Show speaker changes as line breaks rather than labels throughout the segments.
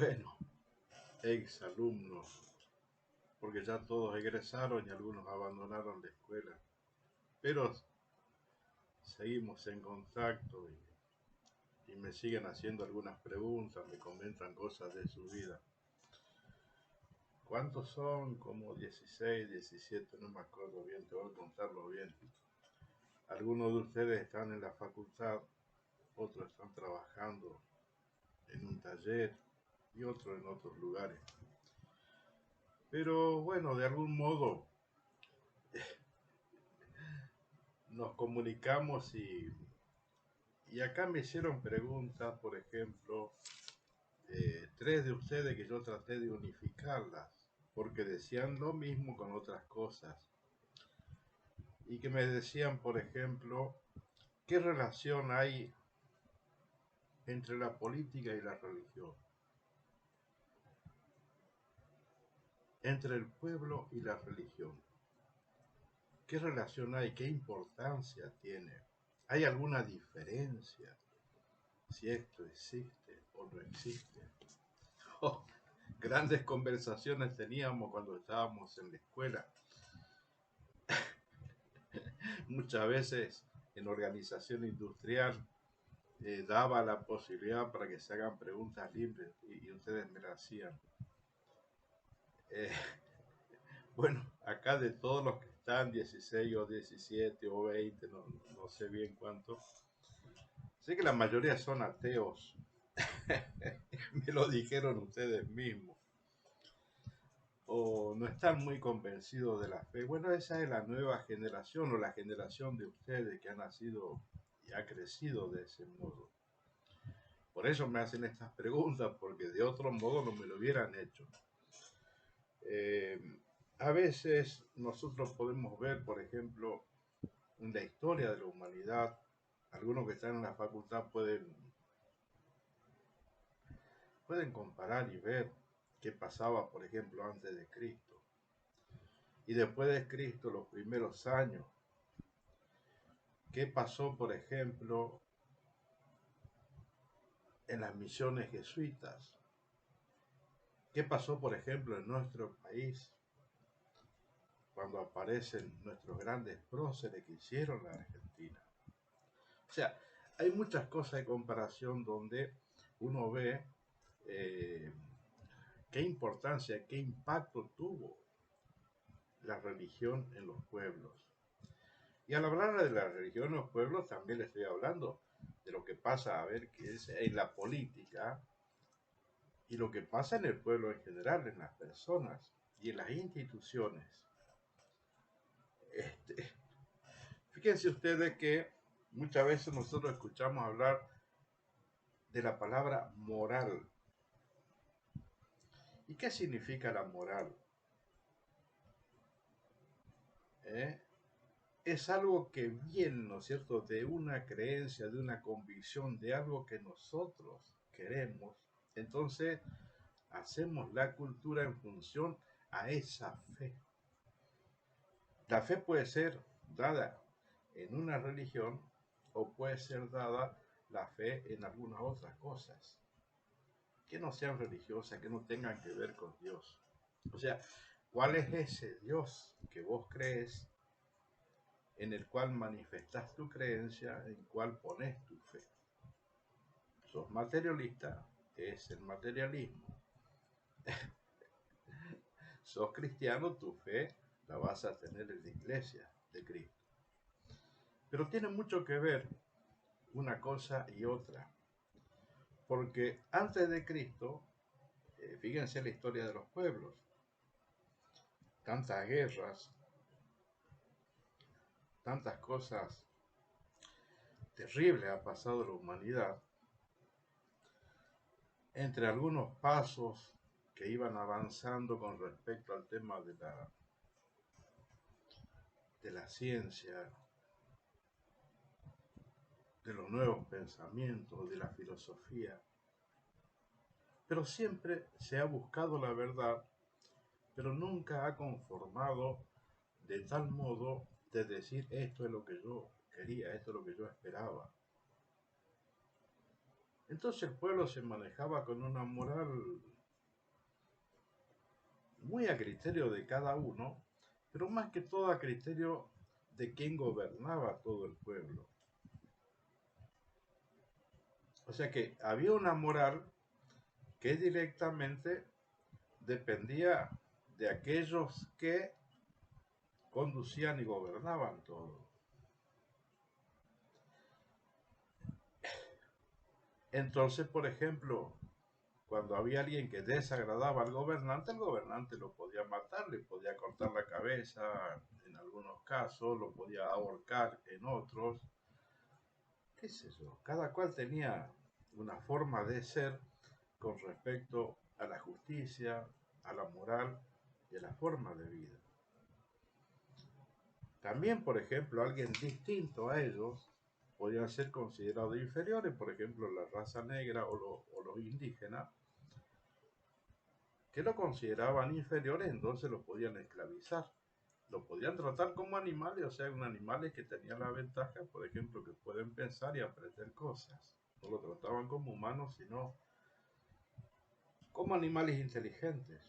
Bueno, ex alumnos, porque ya todos egresaron y algunos abandonaron la escuela, pero seguimos en contacto y me siguen haciendo algunas preguntas, me comentan cosas de su vida. ¿Cuántos son? Como 16, 17, no me acuerdo bien, tengo que contarlo bien. Algunos de ustedes están en la facultad, otros están trabajando en un taller y otros en otros lugares. Pero bueno, de algún modo nos comunicamos y acá me hicieron preguntas, por ejemplo, tres de ustedes que yo traté de unificarlas, porque decían lo mismo con otras cosas. Y que me decían, por ejemplo, ¿qué relación hay entre la política y la religión? Entre el pueblo y la religión. ¿Qué relación hay? ¿Qué importancia tiene? ¿Hay alguna diferencia? Si esto existe o no existe. Oh, grandes conversaciones teníamos cuando estábamos en la escuela. Muchas veces en organización industrial daba la posibilidad para que se hagan preguntas libres y ustedes me las hacían. Eh, bueno, acá de todos los que están, 16 o 17 o 20, no sé bien cuántos, sé que la mayoría son ateos. Me lo dijeron ustedes mismos. O no están muy convencidos de la fe. Bueno, esa es la nueva generación o la generación de ustedes que ha nacido y ha crecido de ese modo. Por eso me hacen estas preguntas, porque de otro modo no me lo hubieran hecho. Eh, a veces nosotros podemos ver, por ejemplo, en la historia de la humanidad, algunos que están en la facultad pueden comparar y ver qué pasaba, por ejemplo, antes de Cristo y después de Cristo, los primeros años. ¿Qué pasó, por ejemplo, en las misiones jesuitas? ¿Qué pasó, por ejemplo, en nuestro país cuando aparecen nuestros grandes próceres que hicieron la Argentina? O sea, hay muchas cosas de comparación donde uno ve eh, qué importancia, qué impacto tuvo la religión en los pueblos. Y al hablar de la religión en los pueblos, también le estoy hablando de lo que pasa, a ver, que es en la política y lo que pasa en el pueblo en general, en las personas y en las instituciones. Este, fíjense ustedes que muchas veces nosotros escuchamos hablar de la palabra moral. ¿Y qué significa la moral? ¿Eh? Es algo que viene, ¿no es cierto?, de una creencia, de una convicción, de algo que nosotros queremos. Entonces, hacemos la cultura en función a esa fe. La fe puede ser dada en una religión o puede ser dada la fe en algunas otras cosas que no sean religiosas, que no tengan que ver con Dios. O sea, ¿cuál es ese Dios que vos crees, en el cual manifestás tu creencia, en el cual pones tu fe? Sos materialista, es el materialismo. Sos cristiano, tu fe la vas a tener en la iglesia de Cristo. Pero tiene mucho que ver una cosa y otra. Porque antes de Cristo, fíjense la historia de los pueblos, tantas guerras, tantas cosas terribles ha pasado la humanidad, entre algunos pasos que iban avanzando con respecto al tema de la ciencia, de los nuevos pensamientos, de la filosofía, pero siempre se ha buscado la verdad, pero nunca ha conformado de tal modo de decir esto es lo que yo quería, esto es lo que yo esperaba. Entonces el pueblo se manejaba con una moral muy a criterio de cada uno, pero más que todo a criterio de quien gobernaba todo el pueblo. O sea que había una moral que directamente dependía de aquellos que conducían y gobernaban todo. Entonces, por ejemplo, cuando había alguien que desagradaba al gobernante, el gobernante lo podía matar, le podía cortar la cabeza en algunos casos, lo podía ahorcar en otros, qué sé yo. Cada cual tenía una forma de ser con respecto a la justicia, a la moral y a la forma de vida. También, por ejemplo, alguien distinto a ellos podían ser considerados inferiores, por ejemplo, la raza negra o los indígenas, que lo consideraban inferiores, entonces lo podían esclavizar. Lo podían tratar como animales, o sea, animales que tenían la ventaja, por ejemplo, que pueden pensar y aprender cosas. No lo trataban como humanos, sino como animales inteligentes.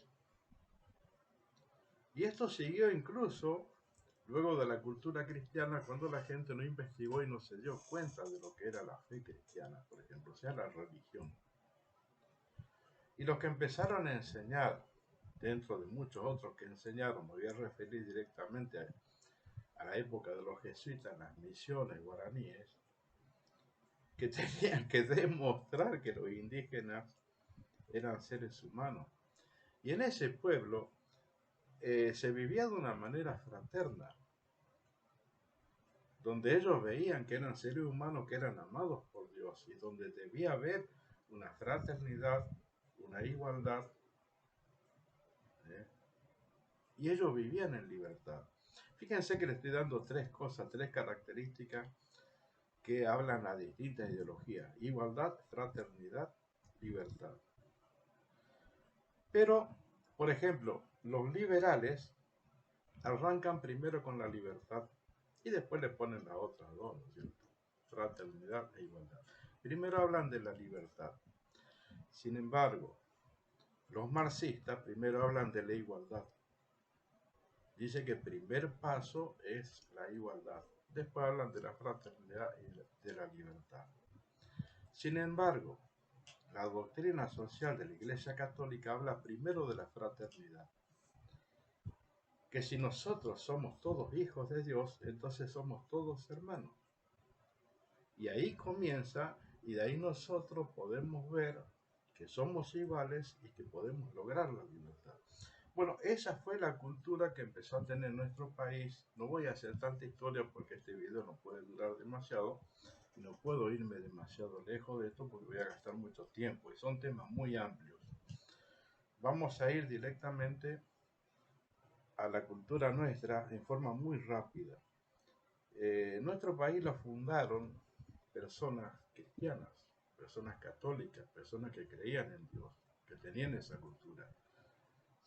Y esto siguió incluso luego de la cultura cristiana, cuando la gente no investigó y no se dio cuenta de lo que era la fe cristiana, por ejemplo, o sea, la religión. Y los que empezaron a enseñar, dentro de muchos otros que enseñaron, me voy a referir directamente a la época de los jesuitas, las misiones guaraníes, que tenían que demostrar que los indígenas eran seres humanos. Y en ese pueblo se vivía de una manera fraterna, donde ellos veían que eran seres humanos que eran amados por Dios y donde debía haber una fraternidad, una igualdad, ¿eh? Y ellos vivían en libertad. Fíjense que le estoy dando tres cosas, tres características que hablan a distintas ideologías: igualdad, fraternidad, libertad. Pero, por ejemplo, los liberales arrancan primero con la libertad y después le ponen las otras dos, ¿no es cierto? Fraternidad e igualdad. Primero hablan de la libertad. Sin embargo, los marxistas primero hablan de la igualdad. Dice que el primer paso es la igualdad. Después hablan de la fraternidad y de la libertad. Sin embargo, la doctrina social de la Iglesia Católica habla primero de la fraternidad. Que si nosotros somos todos hijos de Dios, entonces somos todos hermanos. Y ahí comienza, y de ahí nosotros podemos ver que somos iguales y que podemos lograr la libertad. Bueno, esa fue la cultura que empezó a tener nuestro país. No voy a hacer tanta historia porque este video no puede durar demasiado. Y no puedo irme demasiado lejos de esto porque voy a gastar mucho tiempo. Y son temas muy amplios. Vamos a ir directamente a la cultura nuestra en forma muy rápida. Nuestro país lo fundaron personas cristianas, personas católicas, personas que creían en Dios, que tenían esa cultura.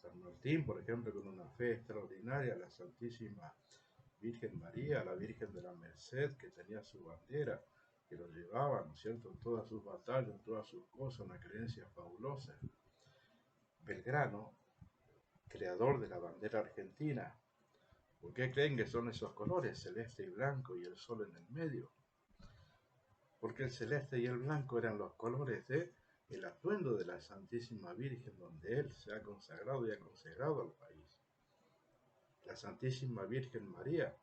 San Martín, por ejemplo, con una fe extraordinaria, la Santísima Virgen María, la Virgen de la Merced, que tenía su bandera, que lo llevaba, ¿no es cierto?, en todas sus batallas, en todas sus cosas, una creencia fabulosa. Belgrano, creador de la bandera argentina. ¿Por qué creen que son esos colores, celeste y blanco, y el sol en el medio? Porque el celeste y el blanco eran los colores de el atuendo de la Santísima Virgen, donde él se ha consagrado y ha consagrado al país. La Santísima Virgen María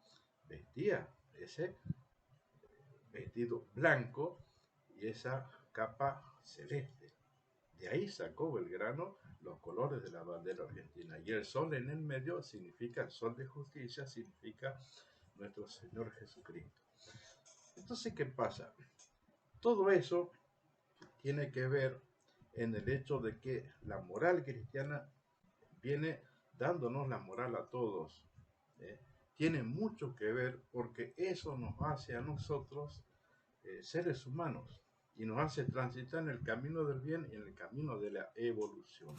vestía ese vestido blanco y esa capa celeste. De ahí sacó Belgrano los colores de la bandera argentina. Y el sol en el medio significa el sol de justicia, significa nuestro Señor Jesucristo. Entonces, ¿qué pasa? Todo eso tiene que ver en el hecho de que la moral cristiana viene dándonos la moral a todos. Tiene mucho que ver porque eso nos hace a nosotros seres humanos y nos hace transitar en el camino del bien y en el camino de la evolución.